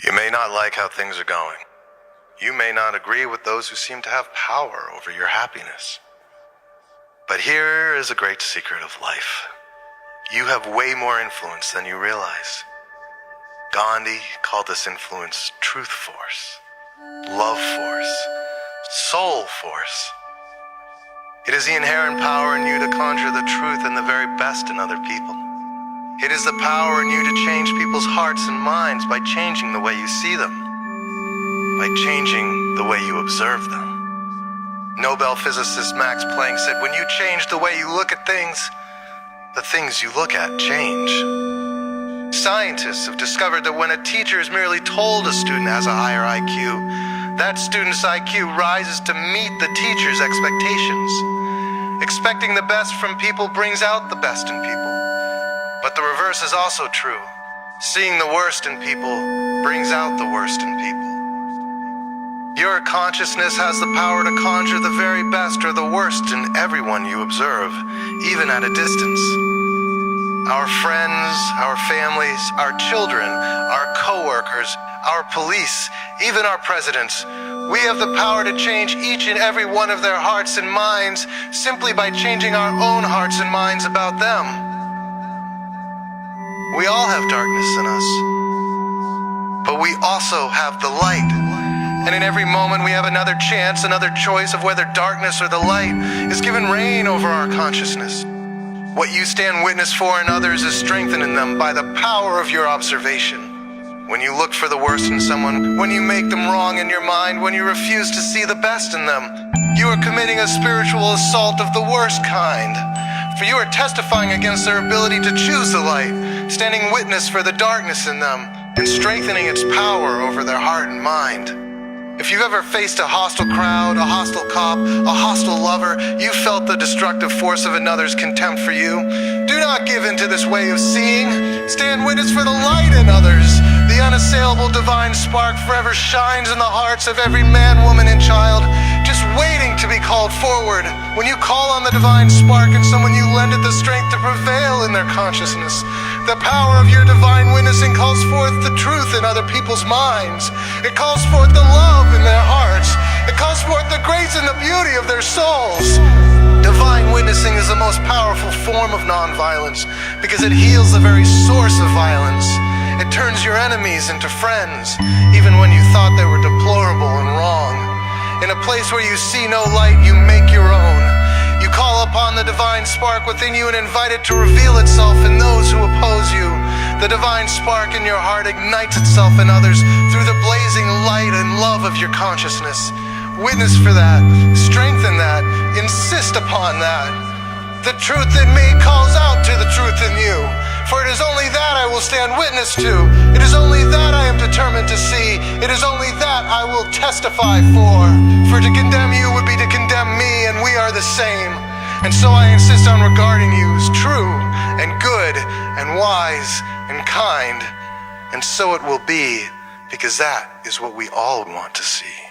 You may not like how things are going. You may not agree with those who seem to have power over your happiness. But here is a great secret of life. You have way more influence than you realize. Gandhi called this influence truth force, love force, soul force. It is the inherent power in you to conjure the truth and the very best in other people. It is the power in you to change people's hearts and minds by changing the way you see them, by changing the way you observe them. Nobel physicist Max Planck said, when you change the way you look at things, the things you look at change. Scientists have discovered that when a teacher is merely told a student has a higher IQ, that student's IQ rises to meet the teacher's expectations. Expecting the best from people brings out the best in people. But the reverse is also true. Seeing the worst in people brings out the worst in people. Your consciousness has the power to conjure the very best or the worst in everyone you observe, even at a distance. Our friends, our families, our children, our co-workers, our police, even our presidents. We have the power to change each and every one of their hearts and minds simply by changing our own hearts and minds about them. We all have darkness in us, but we also have the light. And in every moment we have another chance, another choice of whether darkness or the light is given reign over our consciousness. What you stand witness for in others is strengthened in them by the power of your observation. When you look for the worst in someone, when you make them wrong in your mind, when you refuse to see the best in them, you are committing a spiritual assault of the worst kind. For you are testifying against their ability to choose the light, standing witness for the darkness in them, and strengthening its power over their heart and mind. If you've ever faced a hostile crowd, a hostile cop, a hostile lover, you felt the destructive force of another's contempt for you. Do not give in to this way of seeing. Stand witness for the light in others. The unassailable divine spark forever shines in the hearts of every man, woman, and child, just waiting to be called forward. When you call on the divine spark in someone, you lend it the strength to prevail in their consciousness. The power of your divine witnessing calls forth the truth in other people's minds. It calls forth the love in their hearts. It calls forth the grace and the beauty of their souls. Divine witnessing is the most powerful form of nonviolence because it heals the very source of violence. It turns your enemies into friends, even when you thought they were deplorable and wrong. In a place where you see no light, you make your own. You call upon the divine spark within you and invite it to reveal itself in those who oppose you. The divine spark in your heart ignites itself in others through the blazing light and love of your consciousness. Witness for that, strengthen that, insist upon that. The truth in me calls out to the truth in you. For it is only that I will stand witness to. It is only that I am determined to see. It is only that I will testify for. For to condemn you would be to condemn me, and we are the same. And so I insist on regarding you as true and good and wise and kind. And so it will be, because that is what we all want to see.